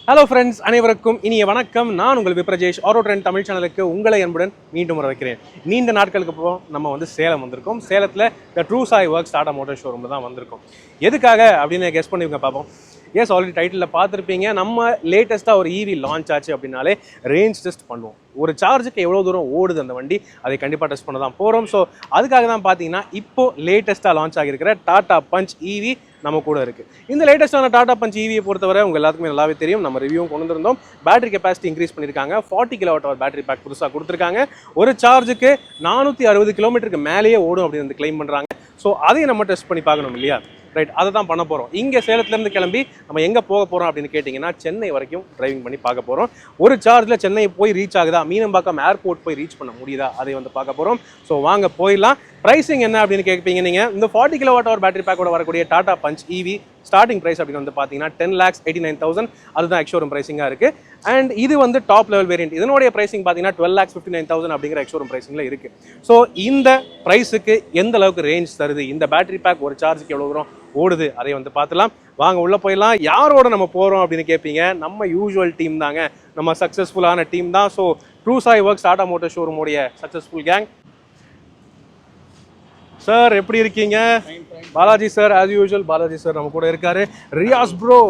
Hello friends, அனைவருக்கும் இனிய வணக்கம். நான் உங்கள் விப்ரஜேஷ். ஆட்டோ ட்ரெண்ட் தமிழ் சேனலுக்கு உங்களை அன்புடன் மீண்டும் வரவேற்கிறேன். நீண்ட நாட்களுக்கு அப்புறம் நம்ம சேலம் வந்திருக்கோம். சேலத்தில் த true Sai works Tata motor ஷோரூமில் தான் வந்திருக்கோம். எதுக்காக அப்படின்னு கெஸ் பண்ணிங்க பார்ப்போம். எஸ், ஆல்ரெடி டைட்டிலில் பார்த்துருப்பீங்க. நம்ம லேட்டஸ்ட்டாக ஒரு ஈவி லான்ச் ஆச்சு அப்படின்னாலே ரேஞ்ச் டெஸ்ட் பண்ணுவோம். ஒரு சார்ஜுக்கு எவ்வளோ தூரம் ஓடுது அந்த வண்டி, அதை கண்டிப்பாக டெஸ்ட் பண்ண தான் போகிறோம். ஸோ அதுக்காக தான் பார்த்தீங்கன்னா இப்போது லேட்டஸ்ட்டாக லான்ச் ஆகியிருக்கிற டாடா பஞ்ச் ஈவி நம்ம கூட இருக்குது. இந்த லேட்டஸ்ட்டான டாடா பஞ்ச் ஈவியை பொறுத்தவரை உங்கள் எல்லாத்துக்குமே நல்லாவே தெரியும். நம்ம ரிவ்யூவும் கொண்டு வந்திருந்தோம். பேட்டரி கெப்பாசிட்டி இன்க்ரீஸ் பண்ணியிருக்காங்க. 40 kWh பேட்டரி பேக் புதுசாக கொடுத்துருக்காங்க. ஒரு சார்ஜுக்கு 460 கிலோமீட்டருக்கு மேலேயே ஓடும் அப்படின்னு கிளைம் பண்ணுறாங்க. ஸோ அதையும் நம்ம டெஸ்ட் பண்ணி பார்க்கணும் இல்லையா? ரைட், அதை தான் பண்ண போகிறோம். இங்கே சேலத்துலேருந்து கிளம்பி நம்ம எங்கே போக போகிறோம் அப்படின்னு கேட்டிங்கன்னா சென்னை வரைக்கும் டிரைவிங் பண்ணி பார்க்க போகிறோம். ஒரு சார்ஜில் சென்னை போய் ரீச் ஆகுதா, மீனம்பாக்கம் ஏர்போர்ட் போய் ரீச் பண்ண முடியுதா, அதை பார்க்க போகிறோம். ஸோ வாங்க போயிடலாம். ப்ரைஸிங் என்ன அப்படின்னு கேட்பீங்க நீங்கள். இந்த 40 kWh பேட்டரி பேக்கோட வரக்கூடிய Tata Punch EV starting price அப்படின்னு பார்த்தீங்கன்னா 10,89,000. அதுதான் எக்ஷோரூம் ப்ரைஸிங்காக இருக்குது. அண்ட் இது டாப் லெவல் வேரியன்ட். இதனுடைய ப்ரைஸிங் பார்த்தீங்கன்னா 12,59,000 அப்படிங்கிற எக்ஷோரூம் ப்ரைஸிங்கில் இருக்குது. ஸோ இந்த ப்ரைஸுக்கு எந்த அளவுக்கு ரேஞ்ச் தருது, இந்த பேட்டரி பேக் ஒரு சார்ஜுக்கு எவ்வளோ தூரம் ஓடுது, அதை பார்த்துலாம். வாங்க உள்ள போயிடலாம். யாரோட நம்ம போகிறோம் அப்படின்னு கேட்பீங்க. நம்ம யூஸ்வல் டீம் தாங்க. நம்ம சக்ஸஸ்ஃபுல்லான டீம் தான். So true Sai works Tata motor ஷோரூமுடைய சக்ஸஸ்ஃபுல் கேங். சார் எப்படி இருக்கீங்க? Balaji sir, as usual Balaji sir நம்ம கூட இருக்காரு. Riyas bro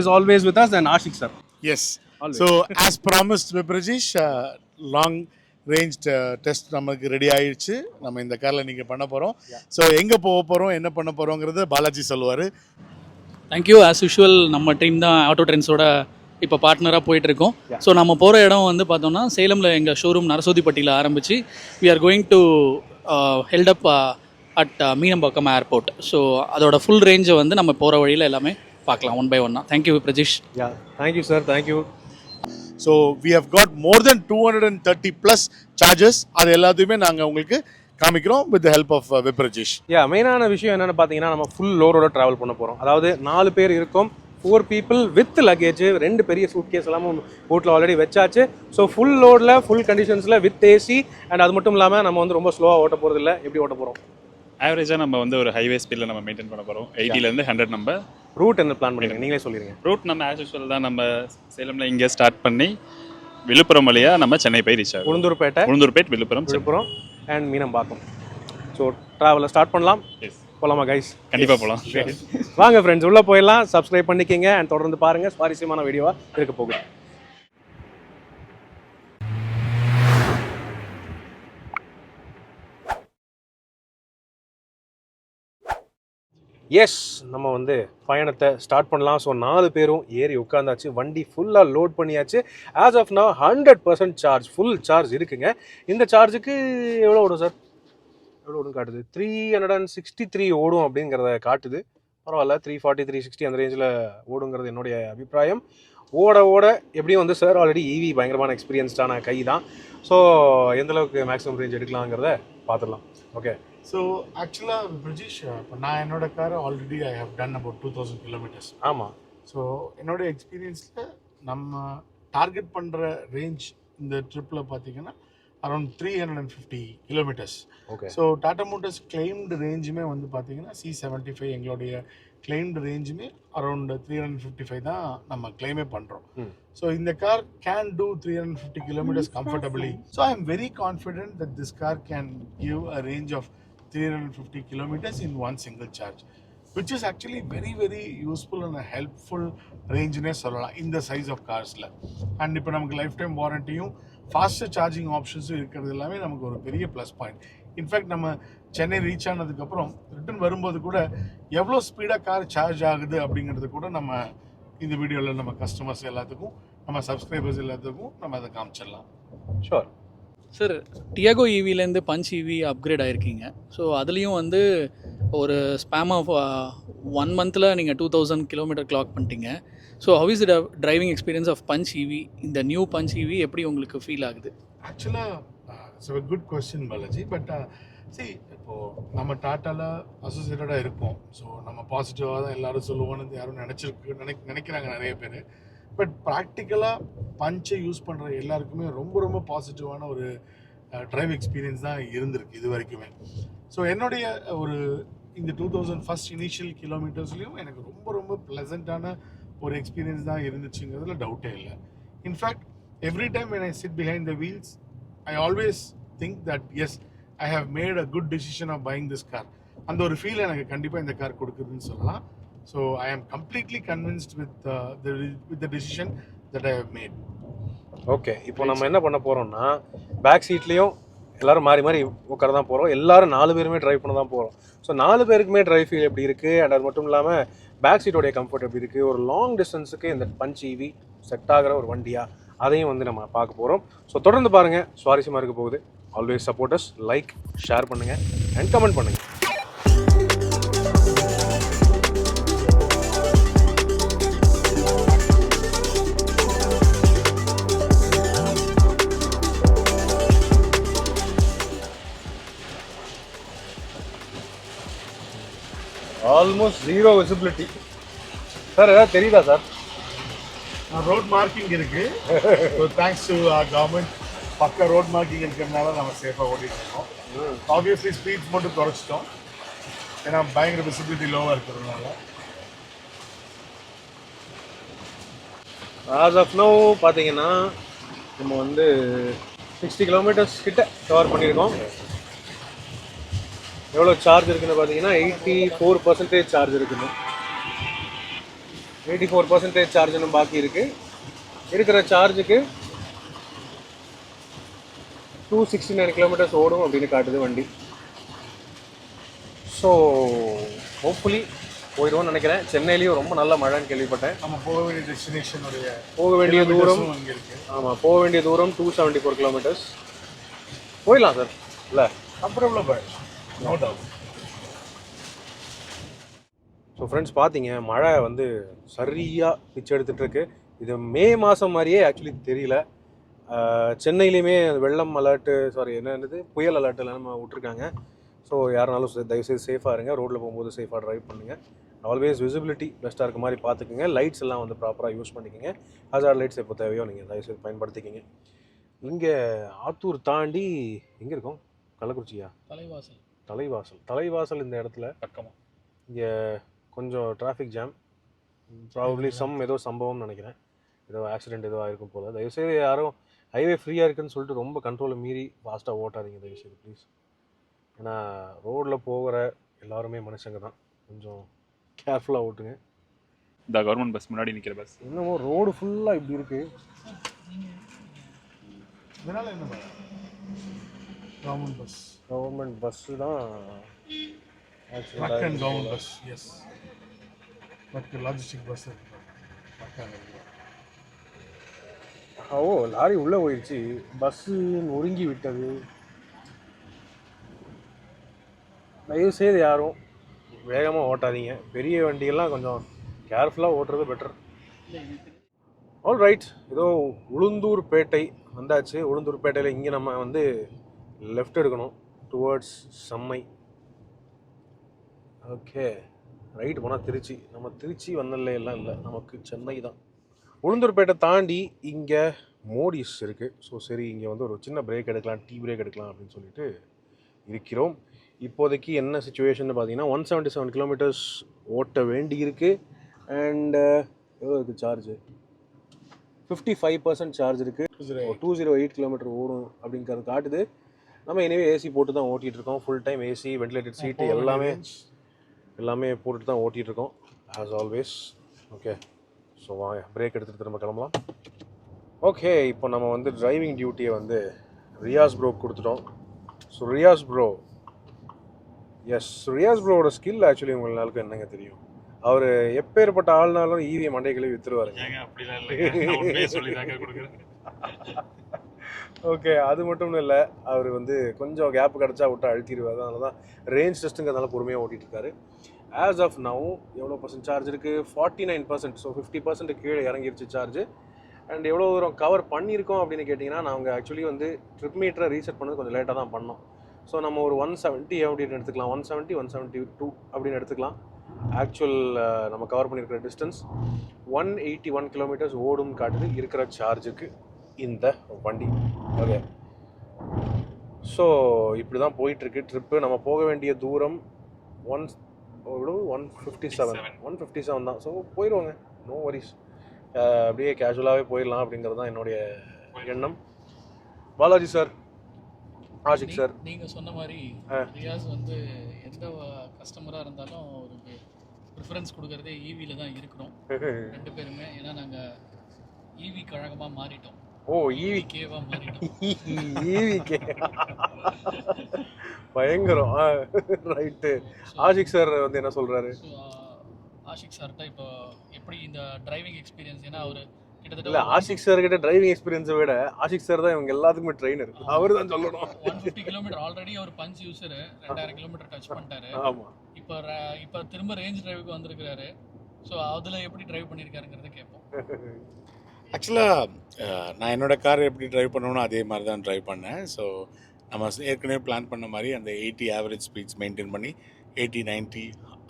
is always with us. And Ashiq sir. Yes. So as promised Viprajesh, long range test நமக்கு ரெடி ஆயிடுச்சு. நம்ம இந்த காரில் நீங்கள் பண்ண போகிறோம். ஸோ எங்கே போக போகிறோம், என்ன பண்ண போகிறோங்கிறத பாலாஜி சொல்லுவார். தேங்க்யூ. ஆஸ் யூஷுவல் நம்ம டீம் தான் ஆட்டோ ட்ரெண்ட்ஸோட இப்போ பார்ட்னராக போயிட்டுருக்கோம். ஸோ நம்ம போகிற இடம் பார்த்தோம்னா சேலமில் எங்கள் ஷோரூம் நரசோதிப்பட்டியில் ஆரம்பித்து we are going to held up at Meenambakkam airport. So அதோட ஃபுல் ரேஞ்சை நம்ம போகிற வழியில் எல்லாமே பார்க்கலாம் ஒன் பை ஒன்னாக. Thank you Prajeesh. Thank you sir, thank you. So we have got more than 230+ charges. அது எல்லாத்தையுமே நாங்கள் உங்களுக்கு காமிக்கிறோம் வித் ஹெல்ப் ஆஃப் விப்ரஜேஷ். மெயினான விஷயம் என்னென்னு பார்த்தீங்கன்னா, நம்ம ஃபுல் லோடோட ட்ராவல் பண்ண போகிறோம். அதாவது 4 பேர் இருக்கும், 4 people வித் லக்கேஜ். 2 பெரிய சூட் கேஸ் எல்லாமே போட்டில் ஆல்ரெடி வச்சாச்சு. ஸோ ஃபுல் லோடில் ஃபுல் கண்டிஷன்ஸில் வித் ஏசி. அண்ட் அது மட்டும் இல்லாமல் நம்ம ரொம்ப ஸ்லோவாக ஓட்ட போகிறது இல்லை. எப்படி ஓட்ட போகிறோம்? ஆவரேஜாக நம்ம ஒரு ஹைவே ஸ்பீடில் நம்ம மெயின்டைன் பண்ண போகிறோம். 80லேருந்து 100 நம்ம. ரூட் என்ன பிளான் பண்ணிடுங்க, நீங்களே சொல்லிடுங்க. ரூட் நம்ம ஆஸ் யூஸ்வல் தான். நம்ம சேலமில் இங்கே ஸ்டார்ட் பண்ணி விழுப்புரம் வழியாக நம்ம சென்னை போய் ரீச் ஆகும். உளுந்தூர்பேட், விழுப்புரம் அண்ட் மீனம்பாக்கம். ஸோ ட்ராவலை ஸ்டார்ட் பண்ணலாம். போகலாமா கைஸ்? கண்டிப்பாக போகலாம். வாங்க ஃப்ரெண்ட்ஸ், உள்ளே போயிடலாம். சப்ஸ்கிரைப் பண்ணிக்கிங்க அண்ட் தொடர்ந்து பாருங்கள். சுவாரஸ்யமான வீடியோவாக இருக்க போகுது. எஸ், நம்ம பயணத்தை ஸ்டார்ட் பண்ணலாம். ஸோ 4 பேரும் ஏறி உட்காந்தாச்சு. வண்டி ஃபுல்லாக லோட் பண்ணியாச்சு. As of now 100% charge, full charge இருக்குங்க. இந்த சார்ஜுக்கு எவ்வளோ ஓடும் சார்? எவ்வளோ ஓடும் காட்டுது? 363 ஓடும் அப்படிங்கிறத காட்டுது. பரவாயில்ல, 340 360 அந்த ரேஞ்சில் ஓடுங்கிறது என்னுடைய அபிப்பிராயம். ஓட எப்படியும் சார் ஆல்ரெடி ஈவி பயங்கரமான எக்ஸ்பீரியன்ஸ்டான கை தான். ஸோ எந்தளவுக்கு மேக்ஸிமம் ரேஞ்ச் எடுக்கலாங்கிறத பார்த்துடலாம். ஓகே. ஸோ ஆக்சுவலாக பிரஜீஷ், இப்போ நான் என்னோட காரை already I have done about 2000 kilometers. ஆமாம். ஸோ என்னோட எக்ஸ்பீரியன்ஸில் நம்ம டார்கெட் பண்ணுற ரேஞ்ச் இந்த ட்ரிப்பில் பார்த்தீங்கன்னா around 350 kilometers. Okay. So Tata Motors claimed ரேஞ்சுமே பார்த்தீங்கன்னா C75 எங்களுடைய கிளைம்டு ரேஞ்சுமே அரௌண்ட் 355 தான் நம்ம கிளைமே பண்ணுறோம். ஸோ இந்த car can do 350 kilometers comfortably. So I am very confident that this car can give a range of 350 kilometers in one single charge, which is actually very very useful and a helpful range-னே சொல்லலாம் இந்த size of கார்ஸில். And இப்போ நமக்கு life time வாரண்டியும் fast charging ஆப்ஷன்ஸும் இருக்கிறது எல்லாமே நமக்கு ஒரு பெரிய plus point. In fact நம்ம சென்னை ரீச் ஆனதுக்கப்புறம் ரிட்டர்ன் வரும்போது கூட எவ்வளோ ஸ்பீடாக கார் சார்ஜ் ஆகுது அப்படிங்கிறது கூட நம்ம இந்த வீடியோவில் நம்ம கஸ்டமர்ஸ் எல்லாத்துக்கும், நம்ம சப்ஸ்கிரைபர்ஸ் எல்லாத்துக்கும் நம்ம அதை காமிச்சிடலாம். Sure sir. டியாகோ ஈவிலேருந்து பஞ்ச் ஈவி அப்கிரேட் ஆகிருக்கீங்க. ஸோ அதுலேயும் ஒரு ஸ்பேம் ஆஃப் 1 month நீங்கள் 2000 kilometer கிளாக் பண்ணிட்டீங்க. So how is the driving experience of Punch EV? இந்த நியூ பஞ்ச் ஈவி எப்படி உங்களுக்கு ஃபீல் ஆகுது? ஆக்சுவலாக it's a good question Balaji. But இப்போது நம்ம டாட்டாவில் அசோசியேட்டடாக இருக்கோம். ஸோ நம்ம பாசிட்டிவாக தான் எல்லோரும் சொல்லுவோன்னு யாரும் நினைக்கிறாங்க நிறைய பேர். பட் ப்ராக்டிக்கலாக பஞ்சை யூஸ் பண்ணுற எல்லாருக்குமே ரொம்ப ரொம்ப பாசிட்டிவான ஒரு ட்ரைவ் எக்ஸ்பீரியன்ஸ் தான் இருந்திருக்கு இது வரைக்குமே. ஸோ என்னுடைய ஒரு இந்த 2000 ஃபர்ஸ்ட் இனிஷியல் கிலோமீட்டர்ஸ்லேயும் எனக்கு ரொம்ப ரொம்ப ப்ளசண்ட்டான ஒரு எக்ஸ்பீரியன்ஸ் தான் இருந்துச்சுங்கிறதுல டவுட்டே இல்லை. In fact every time when I sit behind the wheels I always think that yes I have made a good decision of buying this car. அந்த ஒரு ஃபீல் எனக்கு கண்டிப்பாக இந்த கார் கொடுக்குதுன்னு சொல்லலாம். So I am completely convinced with the decision that I have made. Okay, இப்போ நம்ம என்ன பண்ண போகிறோம்னா பேக் சீட்லேயும் எல்லாரும் மாறி மாறி உட்கார தான் போகிறோம். எல்லாரும் 4 பேருமே ட்ரைவ் பண்ண தான் போகிறோம். ஸோ 4 பேருக்குமே ட்ரைவ் ஃபீல் எப்படி இருக்குது அண்ட் அது மட்டும் இல்லாமல் பேக் சீட்டோடைய கம்ஃபர்ட் எப்படி இருக்குது, ஒரு லாங் டிஸ்டன்ஸுக்கு இந்த பஞ்ச் ஈவி செட் ஆகிற ஒரு வண்டியா, அதையும் வந்து நம்ம பார்க்க போகிறோம். ஸோ தொடர்ந்து பாருங்கள், சுவாரஸ்யமாக இருக்க போகுது. ஆல்வேஸ் சப்போர்ட்டர்ஸ், லைக் ஷேர் பண்ணுங்கள் அண்ட் கமெண்ட் பண்ணுங்கள். Almost zero visibility. சார் ஏதாவது தெரியுதா சார்? ரோட் மார்க்கிங் இருக்கு. ஸோ தேங்க்ஸ் டு கவர்மெண்ட், பக்க ரோட் மார்க்கிங் இருக்கிறதுனால நம்ம சேஃபாக ஓட்டிட்டு இருக்கோம். ஆப்வியஸ்லி ஸ்பீட் மட்டும் குறைச்சிட்டோம், ஏன்னா பயங்கர விசிபிலிட்டி லோவாக இருக்கிறதுனால. ஆஸ் ஆஃப் நோ பார்த்தீங்கன்னா நம்ம வந்து 60 கிலோமீட்டர்ஸ் கிட்ட கவர் பண்ணியிருக்கோம். எவ்வளோ சார்ஜ் இருக்குன்னு பார்த்தீங்கன்னா 84% சார்ஜ் இருக்குன்னு. 84% சார்ஜ் பாக்கி இருக்கு. இருக்கிற சார்ஜுக்கு 269 கிலோமீட்டர்ஸ் ஓடும் அப்படின்னு காட்டுது வண்டி. ஸோ ஹோப்ஃபுல்லி போயிடுவோம்னு நினைக்கிறேன். சென்னையிலையும் ரொம்ப நல்ல மழைன்னு கேள்விப்பட்டேன். நம்ம போக வேண்டிய டெஸ்டினேஷனுடைய போக வேண்டிய தூரம் இங்கே இருக்கு. ஆமாம், போக வேண்டிய தூரம் 274 கிலோமீட்டர்ஸ். போயிடலாம் சார், இல்லை கம்ஃபர்டபுளாக போய் நோ டவுட். ஸோ ஃப்ரெண்ட்ஸ் பார்த்தீங்க, மழை வந்து சரியாக பிச்சு எடுத்துகிட்ருக்கு. இது மே மாதம் மாதிரியே ஆக்சுவலி தெரியல. சென்னையிலையுமே வெள்ளம் அலர்ட்டு, என்னது புயல் அலர்ட்டெல்லாம் நம்ம விட்ருக்காங்க. ஸோ யாருனாலும் தயவுசெய்து சேஃபாக இருங்க, ரோட்டில் போகும்போது சேஃபாக ட்ரைவ் பண்ணுங்கள். ஆல்வேஸ் விசிபிலிட்டி பெஸ்ட்டாக இருக்க மாதிரி பார்த்துக்குங்க. லைட்ஸ் எல்லாம் வந்து ப்ராப்பராக யூஸ் பண்ணிக்கோங்க. ஹசார்ட் லைட்ஸ் எப்போ தேவையோ நீங்கள் தயவுசெய்து பயன்படுத்திக்கிங்க. இங்கே ஆத்தூர் தாண்டி எங்கே இருக்கோம்? கள்ளக்குறிச்சியா? தலைவாசல் இந்த இடத்துல பக்கமாக இங்கே கொஞ்சம் டிராஃபிக் ஜாம், ப்ராபப்ளி ஏதோ சம்பவம்னு நினைக்கிறேன். ஏதோ ஆக்சிடென்ட் ஏதோ ஆயிருக்கும் போல். தயவுசெய்து யாரும் ஹைவே ஃப்ரீயாக இருக்குன்னு சொல்லிட்டு ரொம்ப கண்ட்ரோலை மீறி ஃபாஸ்ட்டாக ஓட்டாதீங்க தயவுசெய்து ப்ளீஸ். ஏன்னா ரோடில் போகிற எல்லாருமே மனுஷங்க தான், கொஞ்சம் கேர்ஃபுல்லாக ஓட்டுங்க. இந்த கவர்மெண்ட் பஸ் முன்னாடி நிற்கிற பஸ் இன்னமும் ரோடு ஃபுல்லாக இப்படி இருக்குது. இதனால என்ன கவர்மெண்ட் பஸ்ஸு தான் government bus. Yes, but logistic bus ஓ, லாரி உள்ளே போயிடுச்சு, பஸ்ஸு நொறுங்கி விட்டது. தயவுசெய்து யாரும் வேகமாக ஓட்டாதீங்க. பெரிய வண்டியெல்லாம் கொஞ்சம் கேர்ஃபுல்லாக ஓட்டுறது பெட்டர். ஆல் ரைட், ஏதோ உளுந்தூர்பேட்டை வந்தாச்சு. உளுந்தூர்பேட்டையில் இங்கே நம்ம வந்து லெஃப்ட் எடுக்கணும் டுவர்ட்ஸ் செம்மை. ஓகே, ரைட் போனால் திருச்சி. நம்ம திருச்சி வந்தல எல்லாம் இல்லை, நமக்கு சென்னை தான். உளுந்தூர்பேட்டை தாண்டி இங்கே மோடிஸ் இருக்குது. ஸோ சரி, இங்கே வந்து ஒரு சின்ன பிரேக் எடுக்கலாம், டீ பிரேக் எடுக்கலாம் அப்படின்னு சொல்லிட்டு இருக்கிறோம். இப்போதைக்கு என்ன சுச்சுவேஷன் பார்த்தீங்கன்னா 177 கிலோமீட்டர்ஸ் ஓட்ட வேண்டி இருக்குது. அண்டு எவ்வளோ இருக்குது சார்ஜு? 55% சார்ஜ் இருக்குது. 208 கிலோமீட்டர் ஓடும் அப்படிங்கிறது காட்டுது. நம்ம எனவே ஏசி போட்டு தான் ஓட்டிகிட்டு இருக்கோம். ஃபுல் டைம் ஏசி, வென்டிலேட்டட் சீட்டு எல்லாமே போட்டுட்டு தான் ஓட்டிகிட்டு இருக்கோம் ஆஸ் ஆல்வேஸ். ஓகே, ஸோ வாங்க பிரேக் எடுத்துகிட்டு திரும்ப கிளம்பலாம். ஓகே, இப்போ நம்ம வந்து டிரைவிங் டியூட்டியை வந்து ரியாஸ் ப்ரோ கொடுத்துட்டோம். ஸோ ரியாஸ் ப்ரோ, ரியாஸ் ப்ரோவோட ஸ்கில் ஆக்சுவலி உங்களுக்கு என்னங்க தெரியும்? அவர் எப்பேற்பட்ட ஆள்னாலும் ஈவியை மண்டை கழுவி வித்துருவாருங்க. ஓகே, அது மட்டும் இல்லை, அவர் வந்து கொஞ்சம் கேப் கிடச்சா விட்டு அழுத்திடுவார். அதனால தான் ரேஞ்ச் டெஸ்ட்டுங்கிறதுனால பொறுமையாக ஓட்டிகிட்டு இருக்காரு. ஆஸ் ஆஃப் நவ் எவ்வளோ பர்சன்ட் சார்ஜ் இருக்குது? 49%. ஸோ 50% கீழே இறங்கிருச்சு சார்ஜ். அண்ட் எவ்வளோ தூரம் கவர் பண்ணியிருக்கோம் அப்படின்னு கேட்டிங்கன்னா, நாங்கள் ஆக்சுவலி வந்து ட்ரிப் மீட்டரை ரீசெட் பண்ணது கொஞ்சம் லேட்டாக தான் பண்ணோம். ஸோ நம்ம ஒரு 170 அப்படின்னு எடுத்துக்கலாம், 170, 172 அப்படின்னு எடுத்துக்கலாம். ஆக்சுவல் நம்ம கவர் பண்ணியிருக்கிற டிஸ்டன்ஸ் 181 கிலோமீட்டர்ஸ் ஓடும் காட்டுது இருக்கிற சார்ஜுக்கு இந்த வண்டி. ஓகே, ஸோ இப்படி தான் போயிட்டுருக்கு ட்ரிப்பு. நம்ம போக வேண்டிய தூரம் 157 தான். ஸோ போயிடுவோங்க. நோ வரிஸ், அப்படியே கேஷுவலாகவே போயிடலாம் அப்படிங்கிறது தான் என்னுடைய எண்ணம். பாலாஜி சார், ஆஷிக் சார், நீங்கள் சொன்ன மாதிரி ரியாஸ் வந்து எந்த கஸ்டமராக இருந்தாலும் ஒரு ப்ரிஃபரன்ஸ் கொடுக்கறதே ஈவியில் தான் இருக்கிறோம் 2 பேருமே. ஏன்னா நாங்கள் ஈவி கழகமாக மாறிட்டோம். ஓ ஈவிகேவாக மாறிட்டோம். ஈவிகே பயங்கரம். ரைட்டு. ஆஷிக் சார் வந்து என்ன சொல்கிறாரு? ஸோ ஆஷிக் சார்கிட்ட இப்போ எப்படி இந்த டிரைவிங் எக்ஸ்பீரியன்ஸ், ஏன்னா அவர் கிட்டத்தட்ட இல்லை, ஆஷிக் சார் கிட்ட டிரைவிங் எக்ஸ்பீரியன்ஸை விட ஆஷிக் சார் தான் இவங்க எல்லாத்துக்குமே ட்ரெயினர். அவர் தான் சொல்லணும். 150 கிலோமீட்டர் ஆல்ரெடி அவர் பஞ்ச் யூஸரு, 2000 கிலோமீட்டர் டச் பண்ணிட்டாரு. ஆமாம். இப்போ திரும்ப ரேஞ்ச் டிரைவுக்கு வந்திருக்கிறாரு. ஸோ அதில் எப்படி டிரைவ் பண்ணியிருக்காருங்கிறத கேட்போம். ஆக்சுவலாக நான் என்னோட கார் எப்படி டிரைவ் பண்ணணும் அதே மாதிரி தான் டிரைவ் பண்ணேன். ஸோ நம்ம ஏற்கனவே பிளான் பண்ண மாதிரி அந்த 80 ஆவரேஜ் ஸ்பீட்ஸ் மெயின்டைன் பண்ணி 80-90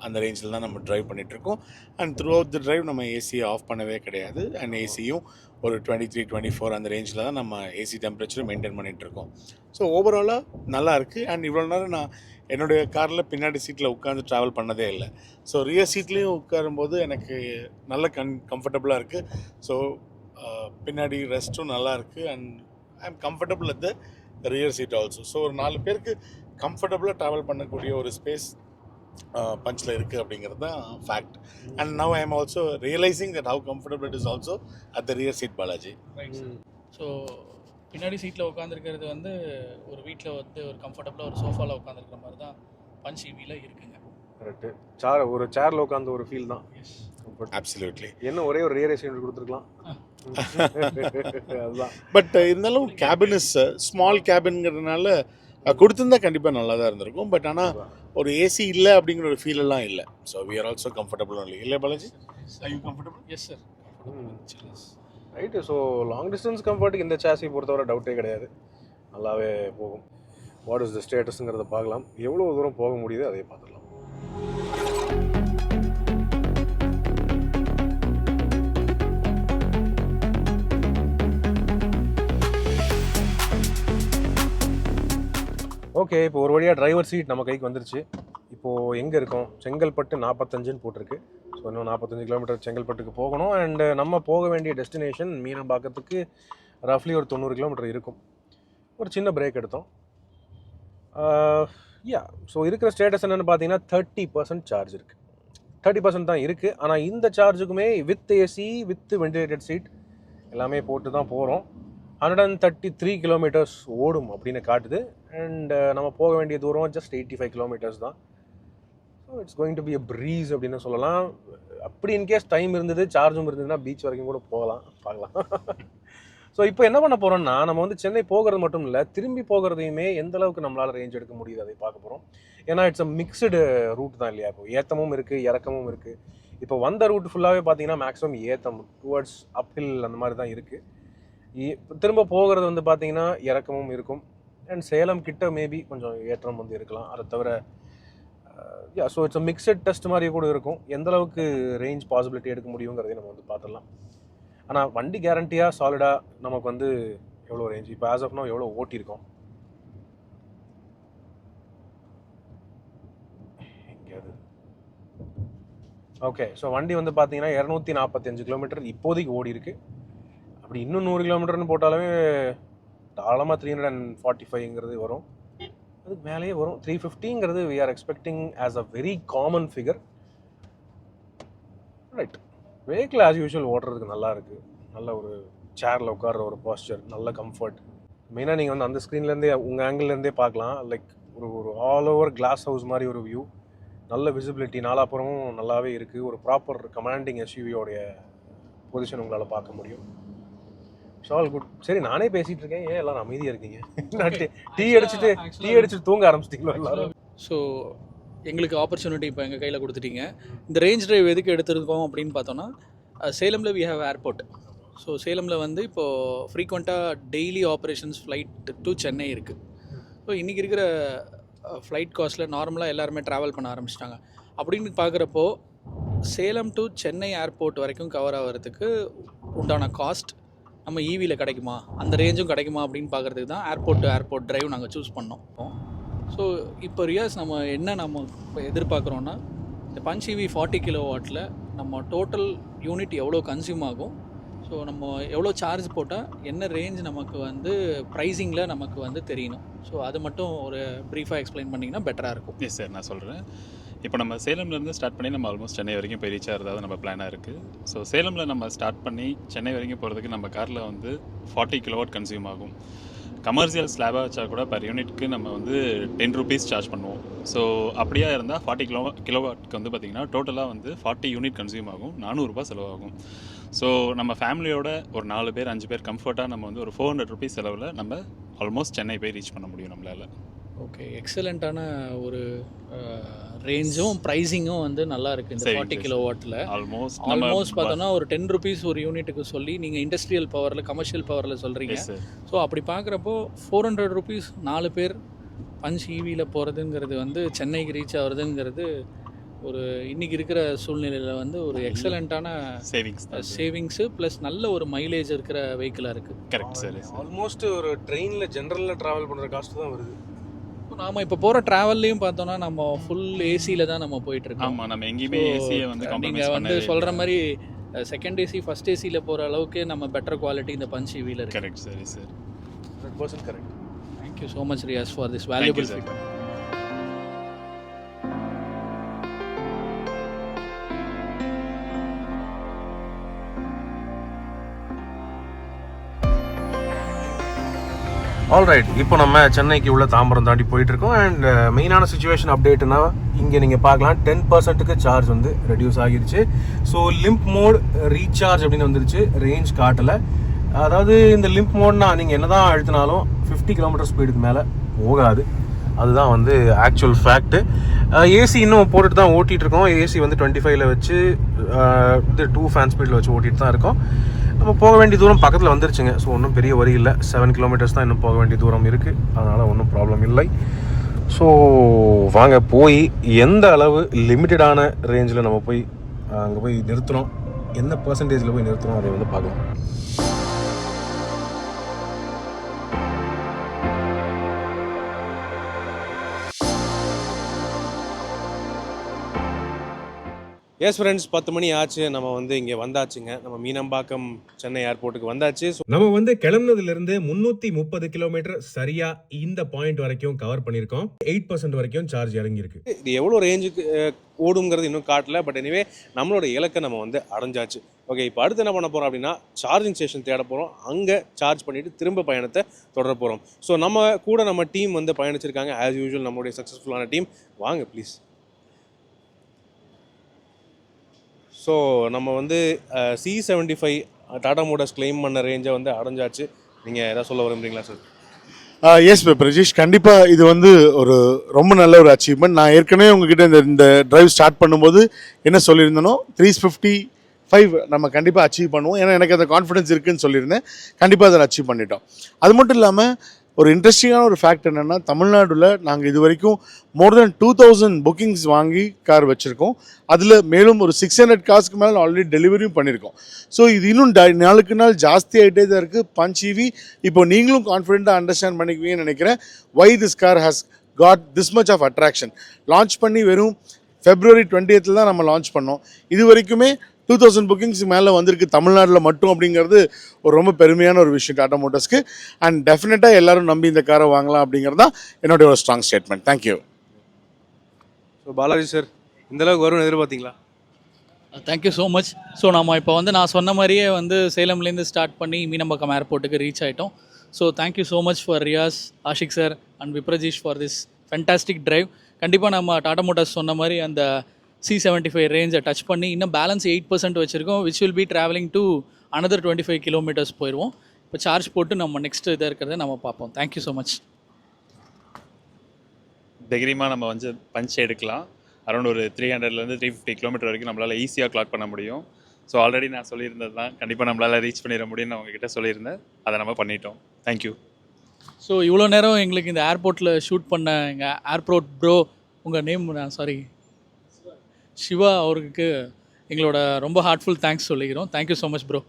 அந்த ரேஞ்சில் தான் நம்ம ட்ரைவ் பண்ணிகிட்ருக்கோம். And through out the drive நம்ம ஏசியை ஆஃப் பண்ணவே கிடையாது. அண்ட் ஏசியும் ஒரு 23-24 அந்த ரேஞ்சில் தான் நம்ம ஏசி டெம்பரேச்சரும் மெயின்டைன் பண்ணிகிட்ருக்கோம். ஸோ ஓவராலாக நல்லா இருக்குது. அண்ட் இவ்வளோ நேரம் நான் என்னுடைய காரில் பின்னாடி சீட்டில் உட்காந்து ட்ராவல் பண்ணதே இல்லை. ஸோ ரியர் சீட்லேயும் உட்காரும்போது எனக்கு நல்ல கம்ஃபர்டபுளாக இருக்குது. ஸோ பின்னாடி ரெஸ்ட்டும் நல்லா இருக்குது. And I am comfortable at the rear seat also. So ஒரு 4 பேருக்கு கம்ஃபர்டபுளாக ட்ராவல் பண்ணக்கூடிய ஒரு ஸ்பேஸ் பஞ்சில் இருக்குது அப்படிங்கிறது தான் fact. And now I am also realising that how comfortable it is also at the rear seat Balaji. Right sir. So பின்னாடி சீட்டில் உட்காந்துருக்கிறது வந்து ஒரு வீட்டில் வந்து ஒரு கம்ஃபர்டபுளாக ஒரு சோஃபாவில் உட்காந்துருக்கிற மாதிரி தான் பஞ்ச் ஈவியில் இருக்குங்க. கரெக்டு. ஒரு சேரில் உட்காந்து ஒரு ஃபீல் தான். Yes, absolutely. என்ன ஒரே ஒரு ரியர் எஸ்டேட் கொடுத்துருக்கலாம். அதுதான். பட் இருந்தாலும் கேபின் இஸ் ஸ்மால் கேபின்ங்கிறதுனால கொடுத்துருந்தா கண்டிப்பாக நல்லா தான் இருந்திருக்கும். பட் ஆனால் ஒரு ஏசி இல்லை அப்படிங்கிற ஒரு ஃபீல் எல்லாம் இல்லை. So we are also comfortable only. இல்லை Balaji? Are you comfortable? Yes sir. Right. So long distance கம்ஃபர்ட்டுக்கு இந்த சாஸை பொறுத்தவரை டவுட்டே கிடையாது, நல்லாவே போகும். வாட் இஸ் த ஸ்டேட்டஸுங்கிறத பார்க்கலாம். எவ்வளோ தூரம் போக முடியுது அதை பார்த்துடலாம். ஓகே, இப்போ ஒரு வழியாக டிரைவர் சீட் நம்ம கைக்கு வந்துருச்சு. இப்போது எங்கே இருக்கோம்? செங்கல்பட்டு 45ன்னு போட்டிருக்கு. ஸோ இன்னும் 45 கிலோமீட்டர் செங்கல்பட்டுக்கு போகணும். அண்டு நம்ம போக வேண்டிய டெஸ்டினேஷன் மீனம்பாக்கத்துக்கு ரஃப்லி ஒரு 90 கிலோமீட்டர் இருக்கும். ஒரு சின்ன பிரேக் எடுத்தோம். ஸோ இருக்கிற ஸ்டேட்டஸ் என்னென்னு பார்த்தீங்கன்னா 30% சார்ஜ் இருக்குது. 30% தான் இருக்குது. ஆனால் இந்த சார்ஜுக்குமே with AC with ventilated seat எல்லாமே போட்டு தான் போகிறோம். 133 கிலோமீட்டர்ஸ் ஓடும் அப்படின்னு காட்டுது. அண்ட் நம்ம போக வேண்டிய தூரம் ஜஸ்ட் 85 கிலோமீட்டர்ஸ் தான். So it's going to be a breeze அப்படின்னு சொல்லலாம். அப்படி இன்கேஸ் டைம் இருந்தது, சார்ஜும் இருந்ததுன்னா பீச் வரைக்கும் கூட போகலாம், பார்க்கலாம். ஸோ இப்போ என்ன பண்ண போகிறோம்னா, நம்ம வந்து சென்னை போகிறது மட்டும் இல்லை, திரும்பி போகிறதையுமே எந்த அளவுக்கு நம்மளால் ரேஞ்ச் எடுக்க முடியுது அதை பார்க்க போகிறோம். ஏன்னா இட்ஸ் அ மிக்சடு ரூட் தான் இல்லையா. இப்போ ஏற்றமும் இருக்குது, இறக்கமும் இருக்குது. இப்போ வந்த ரூட் ஃபுல்லாகவே பார்த்தீங்கன்னா மேக்ஸிமம் ஏற்றம் டுவர்ட்ஸ் அப்ஹில் அந்த மாதிரி தான் இருக்குது. திரும்ப போகிறது வந்து பார்த்தீங்கன்னா இறக்கமும் இருக்கும். அண்ட் சேலம் கிட்ட மேபி கொஞ்சம் ஏற்றம் வந்து இருக்கலாம். அதை தவிர so it's a mixed test மாதிரி கூட இருக்கும். எந்த அளவுக்கு ரேஞ்ச் பாசிபிலிட்டி எடுக்க முடியுங்கிறதையும் நம்ம வந்து பார்த்துடலாம். ஆனால் வண்டி கேரண்டியாக சாலிடாக நமக்கு வந்து எவ்வளோ ரேஞ்ச் இப்போ ஆஸ் ஆஃப் நோ எவ்வளோ ஓட்டியிருக்கோம் எங்கேயாவது. ஓகே, ஸோ வண்டி வந்து பார்த்தீங்கன்னா 245 கிலோமீட்டர் இப்போதைக்கு ஓடி இருக்குது. அப்படி இன்னும் 100 கிலோமீட்டர்னு போட்டாலுமே தாராளமாக 345ங்கிறது வரும். அதுக்கு மேலேயே வரும். 350ங்கிறது we are expecting as a very common figure. Right. Vehicle as usual ஓட்டுறதுக்கு நல்லா இருக்குது. நல்ல ஒரு சேரில் உட்கார்ற ஒரு பாஸ்டர், நல்ல கம்ஃபர்ட். மெயினாக நீங்கள் வந்து அந்த ஸ்க்ரீன்லேருந்தே உங்கள் ஆங்கிள்லேருந்தே பார்க்கலாம். லைக் ஒரு ஆல் ஓவர் கிளாஸ் ஹவுஸ் மாதிரி ஒரு வியூ. நல்ல விசிபிலிட்டி, நாலாப்புறமும் நல்லாவே இருக்குது. ஒரு ப்ராப்பர் கமாண்டிங் எஸ்யூவியோடைய பொசிஷன் உங்களால் பார்க்க முடியும். All good. சரி, நானே பேசிகிட்டு இருக்கேன், ஏன் எல்லாரும் அமைதியாக இருக்கீங்க? டீ அடிச்சுட்டு தூங்க ஆரம்பிச்சிட்டிங்களா எல்லாரும்? ஸோ எங்களுக்கு ஆப்பர்ச்சுனிட்டி இப்போ எங்கள் கையில் கொடுத்துட்டீங்க. இந்த ரேஞ்ச் டிரைவ் எதுக்கு எடுத்துருக்கோம் அப்படின்னு பார்த்தோன்னா, சேலமில் வி ஹேவ் ஏர்போர்ட். ஸோ சேலமில் வந்து இப்போது ஃப்ரீக்வெண்ட்டாக daily operations flight to Chennai இருக்குது. ஸோ இன்றைக்கி இருக்கிற ஃப்ளைட் காஸ்ட்டில் நார்மலாக எல்லாருமே ட்ராவல் பண்ண ஆரம்பிச்சிட்டாங்க. அப்படின்னு பார்க்குறப்போ சேலம் டு சென்னை ஏர்போர்ட் வரைக்கும் கவர் ஆகிறதுக்கு உண்டான காஸ்ட் நம்ம ஈவியில் கிடைக்குமா, அந்த ரேஞ்சும் கிடைக்குமா அப்படின்னு பார்க்குறதுக்கு தான் ஏர்போர்ட் டு ஏர்போர்ட் டிரைவ் நாங்கள் சூஸ் பண்ணோம். ஸோ இப்போ ரியாஸ் நம்ம இப்போ எதிர்பார்க்குறோன்னா, இந்த பஞ்ச் ஈவி 40 கிலோவாட்டில் நம்ம டோட்டல் யூனிட் எவ்வளோ கன்சியூம் ஆகும், ஸோ நம்ம எவ்வளோ சார்ஜ் போட்டால் என்ன ரேஞ்ச் நமக்கு வந்து ப்ரைஸிங்கில் நமக்கு வந்து தெரியணும். ஸோ அது மட்டும் ஒரு ப்ரீஃபாக எக்ஸ்பிளைன் பண்ணிங்கன்னா பெட்டராக இருக்கும். எஸ் சார், நான் சொல்கிறேன். இப்போ நம்ம சேலம்லேருந்து ஸ்டார்ட் பண்ணி நம்ம ஆல்மோஸ்ட் சென்னை வரைக்கும் போய் ரீச் ஆகிறதா நம்ம பிளானாக இருக்குது. ஸோ சேலமில் நம்ம ஸ்டார்ட் பண்ணி சென்னை வரைக்கும் போகிறதுக்கு நம்ம காரில் வந்து 40 கிலோவாட் கன்சியூம் ஆகும். கமர்ஷியல் ஸ்லாபாக வச்சா கூட பர் யூனிட்க்கு நம்ம வந்து 10 ருபீஸ் சார்ஜ் பண்ணுவோம். ஸோ அப்படியா இருந்தால் 40 கிலோவாட்க்கு வந்து பார்த்திங்கன்னா டோட்டலாக வந்து 40 யூனிட் கன்சியூம் ஆகும், 400 ரூபாய் செலவாகும். ஸோ நம்ம ஃபேமிலியோட ஒரு 4 பேர் 5 பேர் கம்ஃபர்ட்டாக நம்ம வந்து ஒரு 400 ருபீஸ் செலவில் நம்ம ஆல்மோஸ்ட் சென்னை போய் ரீச் பண்ண முடியும் நம்மளால். ஓகே, எக்ஸலண்ட்டான ஒரு ரேஞ்சும் ப்ரைஸிங்கும் வந்து நல்லா இருக்குது இந்த 40 கிலோவாட்டில். ஆல்மோஸ்ட் பார்த்தோன்னா ஒரு 10 ருபீஸ் ஒரு யூனிட்டுக்கு சொல்லி நீங்கள் இண்டஸ்ட்ரியல் பவரில் கமர்ஷியல் பவரில் சொல்கிறீங்க. ஸோ அப்படி பார்க்குறப்போ 400 ருபீஸ் 4 பேர் பஞ்ச் ஈவியில் போகிறதுங்கிறது வந்து சென்னைக்கு ரீச் ஆகுறதுங்கிறது ஒரு இன்றைக்கி இருக்கிற சூழ்நிலையில் வந்து ஒரு எக்ஸலண்ட்டான சேவிங்ஸு ப்ளஸ் நல்ல ஒரு மைலேஜ் இருக்கிற வெஹிக்கிளாக இருக்குது. Correct sir. ஆல்மோஸ்ட் ஒரு ட்ரெயினில் ஜென்ரலில் ட்ராவல் பண்ணுற காஸ்ட்டு தான் வருது. நாம் இப்போ போகிற ட்ராவல்லையும் பார்த்தோன்னா நம்ம ஃபுல் ஏசியில் தான் நம்ம போயிட்டுருக்கோம். ஆமாம், நம்ம எங்கேயுமே ஏசியை வந்து நீங்கள் வந்து சொல்கிற மாதிரி செகண்ட் ஏசி ஃபஸ்ட் ஏசியில் போகிற அளவுக்கு நம்ம பெட்டர் குவாலிட்டி இந்த பஞ்ச் ஈவியில் இருக்குது. Correct sir. Sir 100% correct. Thank you so much Riyaz for this valuable feedback. Alright, இப்போ நம்ம சென்னைக்கு உள்ள தாம்பரம் தாண்டி போயிட்டுருக்கோம். அண்ட் மெயினான சுச்சுவேஷன் அப்டேட்னா இங்கே நீங்கள் பார்க்கலாம் 10%க்கு சார்ஜ் வந்து ரெடியூஸ் ஆகிருச்சு. ஸோ லிம்ப் மோட் ரீசார்ஜ் அப்படின்னு வந்துருச்சு, ரேஞ்ச் காட்டலை. அதாவது இந்த லிம்ப் மோட்னா நீங்கள் என்ன தான் அழுத்தினாலும் 50 கிலோமீட்டர் ஸ்பீடுக்கு மேலே போகாது. அதுதான் வந்து ஆக்சுவல் ஃபேக்ட்டு. ஏசி இன்னும் போட்டுட்டு தான் ஓட்டிகிட்டு இருக்கோம். ஏசி வந்து 25ல் வச்சு இது 2 ஃபேன் ஸ்பீடில் வச்சு ஓட்டிகிட்டு தான் இருக்கோம். நம்ம போக வேண்டிய தூரம் பக்கத்தில் வந்துருச்சுங்க. ஸோ ஒன்றும் பெரிய வரி இல்லை. 7 கிலோமீட்டர்ஸ் தான் இன்னும் போக வேண்டிய தூரம் இருக்குது. அதனால் ஒன்றும் ப்ராப்ளம் இல்லை. ஸோ வாங்க போய் எந்த அளவு லிமிட்டடான ரேஞ்சில் நம்ம போய் அங்கே போய் நிறுத்துகிறோம், எந்த பர்சன்டேஜில் போய் நிறுத்துகிறோம் அதை வந்து பார்க்கலாம். எஸ் ஃப்ரெண்ட்ஸ், 10 மணி ஆச்சு. நம்ம வந்து இங்கே வந்தாச்சுங்க. நம்ம மீனம்பாக்கம் சென்னை ஏர்போர்ட்டுக்கு வந்தாச்சு. ஸோ நம்ம வந்து கிளம்புனதுலேருந்து 330 கிலோமீட்டர் சரியாக இந்த பாயிண்ட் வரைக்கும் கவர் பண்ணியிருக்கோம். 8% வரைக்கும் சார்ஜ் இறங்கியிருக்கு. இது எவ்வளோ ரேஞ்சுக்கு ஓடுங்கிறது இன்னும் காட்டல. பட் எனிவே நம்மளோட இலக்கை நம்ம வந்து அடைஞ்சாச்சு. ஓகே, இப்போ அடுத்து என்ன பண்ண போகிறோம் அப்படின்னா சார்ஜிங் ஸ்டேஷன் தேட போகிறோம். அங்கே சார்ஜ் பண்ணிவிட்டு திரும்ப பயணத்தை தொடர போகிறோம். ஸோ நம்ம கூட நம்ம டீம் வந்து பயணிச்சிருக்காங்க. ஆஸ் யூஷுவல் நம்மளுடைய சக்ஸஸ்ஃபுல்லான டீம். வாங்க ப்ளீஸ். ஸோ நம்ம வந்து C75 டாடா மோட்டார்ஸ் கிளைம் பண்ண ரேஞ்சை வந்து அடைஞ்சாச்சு. நீங்கள் எதாவது சொல்ல விரும்புறீங்களா சார்? எஸ் பிரஜேஷ், கண்டிப்பாக இது வந்து ஒரு ரொம்ப நல்ல ஒரு அச்சீவ்மெண்ட். நான் ஏற்கனவே உங்ககிட்ட இந்த டிரைவ் ஸ்டார்ட் பண்ணும்போது என்ன சொல்லியிருந்தனோ 355 நம்ம கண்டிப்பாக அச்சீவ் பண்ணுவோம். ஏன்னா எனக்கு அந்த கான்ஃபிடன்ஸ் இருக்குதுன்னு சொல்லியிருந்தேன். கண்டிப்பாக அதை அச்சீவ் பண்ணிட்டோம். அது மட்டும் இல்லாமல் ஒரு இன்ட்ரெஸ்டிங்கான ஒரு ஃபேக்ட் என்னென்னா, தமிழ்நாடுல நாங்கள் இது வரைக்கும் மோர் தென் 2000 புக்கிங்ஸ் வாங்கி கார் வச்சுருக்கோம். அதில் மேலும் ஒரு 600 கார்ஸ்க்கு மேலே ஆல்ரெடி டெலிவரியும் பண்ணியிருக்கோம். ஸோ இது இன்னும் நாளுக்கு நாள் ஜாஸ்தி ஆகிட்டே தான் இருக்குது. பஞ்ச் ஈவி இப்போ நீங்களும் கான்ஃபிடென்ட்டாக அண்டர்ஸ்டாண்ட் பண்ணிக்குவீங்கன்னு நினைக்கிறேன். Why this car has got this much of attraction. Launch பண்ணி வெறும் February 20th தான் நம்ம லான்ச் பண்ணோம். இது வரைக்குமே 2000 புக்கிங்ஸ் மேலே வந்திருக்கு தமிழ்நாட்டில் மட்டும். அப்படிங்கிறது ஒரு ரொம்ப பெருமையான ஒரு விஷயம் டாடா மோட்டார்ஸ்க்கு. அண்ட் டெஃபினட்டாக எல்லாரும் நம்பி இந்த காரை வாங்கலாம் அப்படிங்கிறது தான் என்னுடைய ஒரு strong statement. Thank you. So Balaji sir, இந்தளவுக்கு வரும்னு எதிர்பார்த்தீங்களா? Thank you so much. ஸோ நம்ம இப்போ வந்து நான் சொன்ன மாதிரியே வந்து சேலம்லேருந்து ஸ்டார்ட் பண்ணி மீனம்பாக்கம் ஏர்போர்ட்டுக்கு ரீச் ஆகிட்டோம். So thank you so much for Riyaz, Ashiq sir and Vibrajeesh for this fantastic drive. கண்டிப்பாக நம்ம டாடா மோட்டார்ஸ் சொன்ன மாதிரி அந்த C75 ரேஞ்சை டச் பண்ணி இன்னும் பேலன்ஸ் 8% வச்சுருக்கோம். Which will be travelling to another 25 kilometres போயிடுவோம். இப்போ சார்ஜ் போட்டு நம்ம நெக்ஸ்ட் இதாக இருக்கிறத நம்ம பார்ப்போம். Thank you so much. தைரியமாக நம்ம வந்து பஞ்ச் எடுக்கலாம். அரௌண்ட் ஒரு 300லேருந்து 350 கிலோமீட்டர் வரைக்கும் நம்மளால் ஈஸியாக கிளாக் பண்ண முடியும். ஸோ ஆல்ரெடி நான் சொல்லியிருந்தது தான், கண்டிப்பாக நம்மளால் ரீச் பண்ணிட முடியும்னு அவங்ககிட்ட சொல்லியிருந்தேன். அதை நம்ம பண்ணிட்டோம். தேங்க்யூ. ஸோ இவ்வளோ நேரம் எங்களுக்கு இந்த ஏர்போர்ட்டில் ஷூட் பண்ண எங்கள் ஏர்போர்ட் ப்ரோ, உங்கள் நேம் சாரி சிவா அவருக்கு எங்களோட ரொம்ப ஹார்ட்ஃபுல் தேங்க்ஸ் சொல்லிக்கிறோம். Thank you so much bro.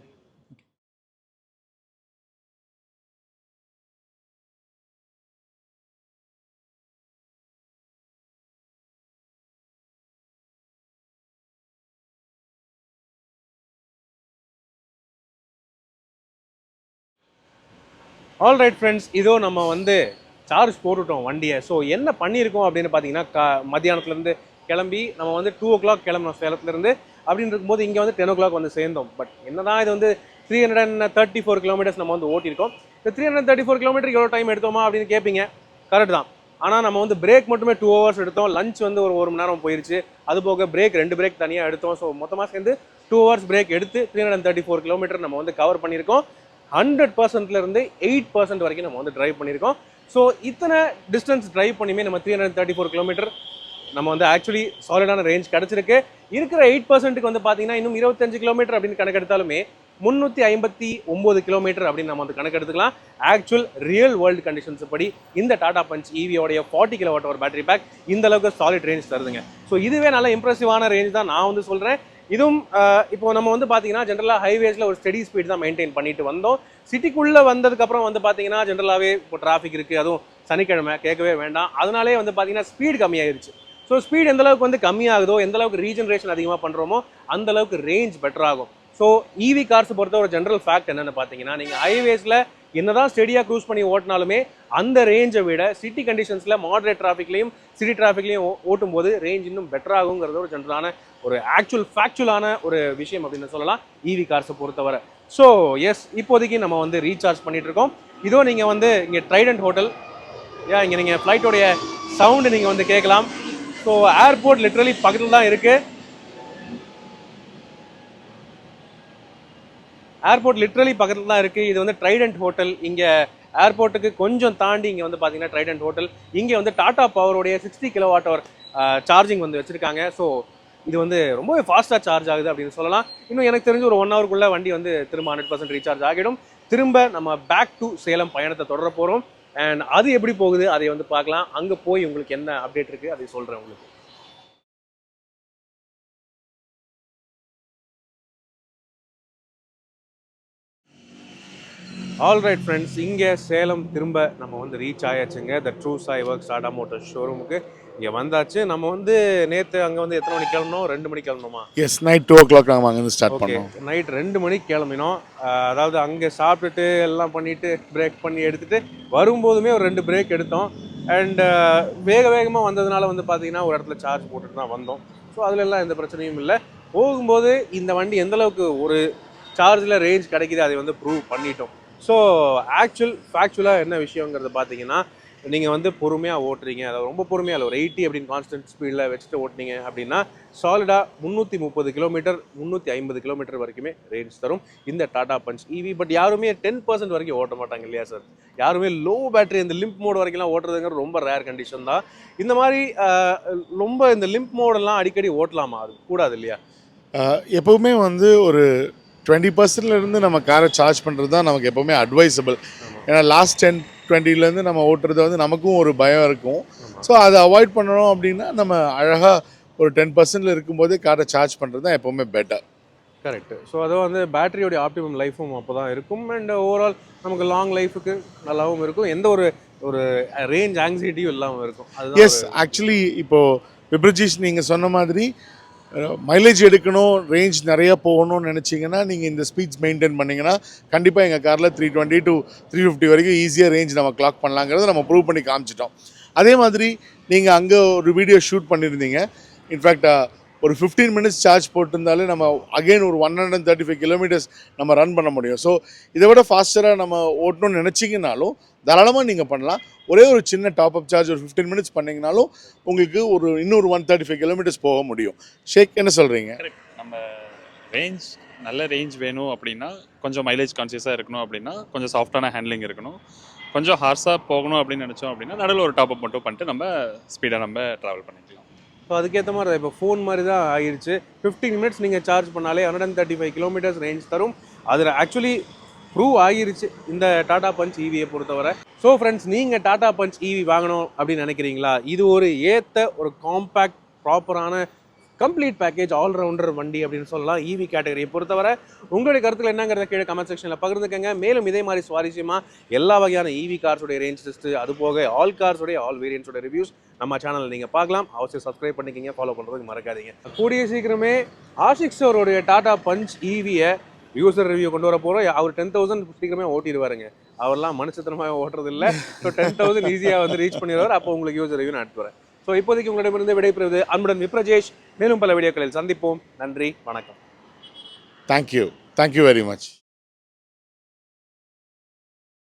Alright friends, இதோ நம்ம வந்து சார்ஜ் போட்டுட்டோம் வண்டியை. ஸோ என்ன பண்ணியிருக்கோம் அப்படின்னு பார்த்தீங்கன்னா, மத்தியானத்துலேருந்து கிளம்பி நம்ம வந்து 2 o'clock கிளம்பணும் சேலத்துலேருந்து. அப்படின்னு இருக்கும்போது இங்கே வந்து 10 o'clock வந்து சேர்ந்தோம். பட் என்னதான் இது வந்து 334 கிலோமீட்டர்ஸ் நம்ம வந்து ஓட்டியிருக்கோம். இந்த 334 கிலோமீட்டருக்கு எவ்வளோ டைம் எடுத்தோமா அப்படின்னு கேட்பீங்க. கரெக்ட் தான். ஆனால் நம்ம வந்து பிரேக் மட்டுமே 2 hours எடுத்தோம். லஞ்ச் வந்து ஒரு மணி நேரம் போயிருச்சு. அது போக பிரேக் 2 பிரேக் தனியாக எடுத்தோம். ஸோ மொத்தமாக சேர்ந்து 2 hours பிரேக் எடுத்து 334 கிலோமீட்டர் நம்ம வந்து கவர் பண்ணியிருக்கோம். 100%லேருந்து 8% வரைக்கும் நம்ம வந்து டிரைவ் பண்ணியிருக்கோம். ஸோ இத்தனை டிஸ்டன்ஸ் டிரைவ் பண்ணியுமே நம்ம 334 கிலோமீட்டர் நம்ம வந்து ஆக்சுவலி சாலிடான ரேஞ்ச் கிடச்சிருக்கு. இருக்கிற 8%க்கு வந்து பார்த்தீங்கன்னா இன்னும் 25 கிலோமீட்டர் அப்படின்னு கணக்கெடுத்தாலுமே 359 கிலோமீட்டர் அப்படின்னு நம்ம வந்து கணக்கெடுத்துக்கலாம். ஆக்சுவல் ரியல் வேர்ல்டு கண்டிஷன்ஸ் படி இந்த டாடா பஞ்ச் ஈவியோடைய 40 kWh பேட்டரி பேக் இந்த அளவுக்கு சாலிட் ரேஞ்ச் தருதுங்க. ஸோ இதுவே நல்ல இம்ப்ரெசிவான ரேஞ்ச் தான் நான் வந்து சொல்கிறேன். இதுவும் இப்போ நம்ம வந்து பார்த்தீங்கன்னா ஜென்ரலாக ஹைவேஸில் ஒரு ஸ்டெடி ஸ்பீட் தான் மெயின்டைன் பண்ணிட்டு வந்தோம். சிட்டிக்குள்ளே வந்ததுக்கப்புறம் வந்து பார்த்தீங்கன்னா ஜென்ரலாகவே இப்போ டிராஃபிக் இருக்குது, அதுவும் சனிக்கிழமை கேட்கவே வேண்டாம். அதனாலே வந்து பார்த்தீங்கன்னா ஸ்பீட் கம்மியாயிருச்சு. ஸோ ஸ்பீட் எந்த அளவுக்கு வந்து கம்மியாகுதோ, எந்த அளவுக்கு ரீஜெனரேஷன் அதிகமாக பண்ணுறோமோ அந்த அளவுக்கு ரேஞ்ச் பெட்டர் ஆகும். ஸோ ஈவி கார்ஸை பொறுத்த ஒரு ஜென்ரல் ஃபேக்ட் என்னென்னு பார்த்தீங்கன்னா, நீங்கள் ஹைவேஸில் என்னதான் ஸ்டெடியாக க்ரூஸ் பண்ணி ஓட்டினாலுமே அந்த ரேஞ்சை விட சிட்டி கண்டிஷன்ஸில் மாடரேட் டிராஃபிக்லையும் சிட்டி டிராஃபிக்லையும் ஓட்டும் போது ரேஞ்ச் இன்னும் பெட்டர் ஆகுங்கிறது ஒரு ஜென்ரலான ஒரு ஃபேக்சுவலான ஒரு விஷயம் அப்படின்னு சொல்லலாம் ஈவி கார்ஸை பொறுத்தவரை. ஸோ எஸ், இப்போதைக்கு நம்ம வந்து ரீசார்ஜ் பண்ணிட்டு இருக்கோம். இதோ நீங்கள் வந்து இங்கே ட்ரைடன்ட் ஹோட்டல், இங்கே நீங்கள் ஃப்ளைட்டோடைய சவுண்டு நீங்கள் வந்து கேட்கலாம். ஸோ ஏர்போர்ட் லிட்ரலி பக்கத்தில் தான் இருக்குது. இது வந்து ட்ரைடன்ட் ஹோட்டல். இங்கே ஏர்போர்ட்டுக்கு கொஞ்சம் தாண்டி இங்கே வந்து பார்த்தீங்கன்னா ட்ரைடன்ட் ஹோட்டல். இங்கே வந்து டாடா பவருடைய 60 kWh சார்ஜிங் வந்து வச்சுருக்காங்க. ஸோ இது வந்து ரொம்பவே ஃபாஸ்ட்டாக சார்ஜ் ஆகுது அப்படின்னு சொல்லலாம். இன்னும் எனக்கு தெரிஞ்சு ஒரு 1 hourக்குள்ளே வண்டி வந்து திரும்ப 100% ரீசார்ஜ் ஆகிடும். திரும்ப நம்ம பேக் டு சேலம் பயணத்தை தொடர போகிறோம். அண்ட் அது எப்படி போகுது அதை வந்து பார்க்கலாம். அங்கே போய் உங்களுக்கு என்ன அப்டேட் இருக்குது அதை சொல்கிறேன் உங்களுக்கு. ஆல்ரைட் ஃப்ரெண்ட்ஸ், இங்கே சேலம் திரும்ப நம்ம வந்து ரீச் ஆயாச்சுங்க. The true Sai works Tata Motors ஷோரூமுக்கு இங்கே வந்தாச்சு. நம்ம வந்து நேற்று அங்கே வந்து எத்தனை மணிக்கு கிளம்பணும்? 2 மணிக்கு கிளம்பணுமா? எஸ், நைட் 2 o'clock நாங்கள் அங்கேருந்து ஸ்டார்ட் பண்ணோம். நைட் 2 மணிக்கு கிளம்பினோம். அதாவது அங்கே சாப்பிட்டுட்டு எல்லாம் பண்ணிவிட்டு பிரேக் பண்ணி எடுத்துகிட்டு வரும்போதுமே ஒரு 2 பிரேக் எடுத்தோம். அண்ட் வேகமாக வந்ததுனால வந்து பார்த்தீங்கன்னா ஒரு இடத்துல சார்ஜ் போட்டுட்டு தான் வந்தோம். ஸோ அதில் எல்லாம் எந்த பிரச்சனையும் இல்லை. போகும்போது இந்த வண்டி எந்தளவுக்கு ஒரு சார்ஜில் ரேஞ்ச் கிடைக்கிது அதை வந்து ப்ரூவ் பண்ணிட்டோம். ஸோ ஃபேக்சுவலாக என்ன விஷயங்கிறது பார்த்தீங்கன்னா, நீங்கள் வந்து பொறுமையாக ஓட்டுறீங்க, அதாவது ரொம்ப பொறுமையாக இல்லை, ஒரு 80 அப்படின்னு கான்ஸ்டன்ட் ஸ்பீடில் வச்சுட்டு ஓட்டினீங்க அப்படின்னா சாலிடாக 330 கிலோமீட்டர் 350 கிலோமீட்டர் வரைக்குமே ரேஞ்ச் தரும் இந்த டாடா பஞ்ச் ஈவி. பட் யாருமே 10% வரைக்கும் ஓட்ட மாட்டாங்க இல்லையா சார்? யாருமே லோ பேட்டரி இந்த லிம்ப் மோட் வரைக்கும்லாம் ஓட்டுறதுங்கிறது ரொம்ப ரேர் கண்டிஷன் தான். இந்த மாதிரி ரொம்ப இந்த லிம்ப் மோடெல்லாம் அடிக்கடி ஓட்டலாமா? அது கூடாது இல்லையா? எப்போவுமே வந்து ஒரு 20%லேருந்து நம்ம காரை சார்ஜ் பண்ணுறது தான் நமக்கு எப்போவுமே அட்வைசபிள். ஏன்னா லாஸ்ட் 10-20லேருந்து நம்ம ஓட்டுறது வந்து நமக்கும் ஒரு பயம் இருக்கும். ஸோ அதை அவாய்ட் பண்ணணும் அப்படின்னா நம்ம அழகாக ஒரு 10%ல் இருக்கும்போதே காரை சார்ஜ் பண்ணுறது தான் எப்போவுமே பெட்டர். கரெக்டு. ஸோ அது வந்து பேட்டரியோடைய ஆப்டிமம் லைஃபும் அப்போ தான் இருக்கும். அண்ட் ஓவரால் நமக்கு லாங் லைஃபுக்கு நல்லாவும் இருக்கும். எந்த ஒரு ரேஞ்ச் ஆங்ஸைட்டியும் இல்லாமல் இருக்கும். எஸ், ஆக்சுவலி இப்போது விப்ரஜீஷ் நீங்கள் சொன்ன மாதிரி மைலேஜ் எடுக்கணும், ரேஞ்ச் நிறையா போகணும்னு நினச்சிங்கன்னா நீங்கள் இந்த ஸ்பீட்ஸ் மெயின்டைன் பண்ணிங்கன்னா கண்டிப்பாக எங்கள் காரில் 320 to 350 வரைக்கும் ஈஸியாக ரேஞ்ச் நம்ம கிளாக் பண்ணலாங்கிறத நம்ம ப்ரூவ் பண்ணி காமிச்சிட்டோம். அதே மாதிரி நீங்கள் அங்கே ஒரு வீடியோ ஷூட் பண்ணியிருந்தீங்க. இன்ஃபேக்ட் ஒரு 15 minutes சார்ஜ் போட்டிருந்தாலே நம்ம அகெயின் ஒரு 135 கிலோமீட்டர்ஸ் நம்ம ரன் பண்ண முடியும். ஸோ இதை விட ஃபாஸ்டராக நம்ம ஓட்டணும்னு நினச்சிங்கனாலும் தாராளமாக நீங்கள் பண்ணலாம். ஒரே ஒரு சின்ன டாப் அப் சார்ஜ் ஒரு 15 minutes பண்ணிங்கனாலும் உங்களுக்கு இன்னொரு 135 கிலோமீட்டர்ஸ் போக முடியும். ஷேக், என்ன சொல்கிறீங்க? நம்ம ரேஞ்ச் நல்ல ரேஞ்ச் வேணும் அப்படின்னா கொஞ்சம் மைலேஜ் கான்சியஸாக இருக்கணும் அப்படின்னா கொஞ்சம் சாஃப்டான ஹேண்ட்லிங் இருக்கணும். கொஞ்சம் ஹார்ஸாக போகணும் அப்படின்னு நினச்சோம் அப்படின்னா நடுவில் ஒரு டாப் அப் மட்டும் பண்ணிட்டு நம்ம ஸ்பீடாக நம்ம ட்ராவல் பண்ணிக்கலாம். ஸோ அதுக்கேற்ற மாதிரி தான் இப்போ ஃபோன் மாதிரி தான் ஆகிருச்சு. 15 minutes நீங்கள் சார்ஜ் பண்ணாலே 135 கிலோமீட்டர்ஸ் ரேஞ்ச் தரும். அதில் ஆக்சுவலி ப்ரூவ் ஆகிருச்சு இந்த டாடா பஞ்ச் ஈவியை பொறுத்தவரை. ஸோ ஃப்ரெண்ட்ஸ், நீங்கள் டாடா பஞ்ச் ஈவி வாங்கணும் அப்படின்னு நினைக்கிறீங்களா? இது ஒரு காம்பேக்ட் ப்ராப்பரான கம்ப்ளீட் பேக்கேஜ் ஆல்ரவுண்டர் வண்டி அப்படின்னு சொல்லலாம் ஈவி கேட்டகரியை பொறுத்தவரை. உங்களுடைய கருத்துக்கள் என்னங்கிறத கீழே கமெண்ட் செக்ஷனில் பகிர்ந்துக்கங்க. மேலும் இதே மாதிரி சுவாரஸ்யமாக எல்லா வகையான ஈவி கார்ஸோடைய ரேஞ்ச் லிஸ்ட்டு, அது போக ஆல் கார்ஸோடைய ஆல் வேரியன்ஸோட ரிவ்யூஸ் நம்ம சேனலில் நீங்கள் பார்க்கலாம். அவசியம் சப்ஸ்கிரைப் பண்ணிக்கிங்க, ஃபாலோ பண்ணுறதுக்கு மறக்காதீங்க. கூடிய சீக்கிரமே ஆஷிக் சாரோடைய டாடா பஞ்ச் ஈவியை யூசர் ரிவ்யூ கொண்டு வர போகிறோம். அவர் 10,000 சீக்கிரமே ஓட்டிடுவாருங்க. அவர்லாம் மனுஷத்தனமாக ஓட்டுறது இல்லை. ஸோ 10,000 ஈஸியாக வந்து ரீச் பண்ணிடுவார். அப்போ உங்களுக்கு யூசர் ரிவ்யூ நான் எடுத்து வரேன். ஸோ இப்போதைக்கு உங்களிடமிருந்து விடைபெறுவது அன்புடன் விப்ரஜேஷ். மேலும் பல வீடியோக்களில் சந்திப்போம். நன்றி, வணக்கம். Thank you very much.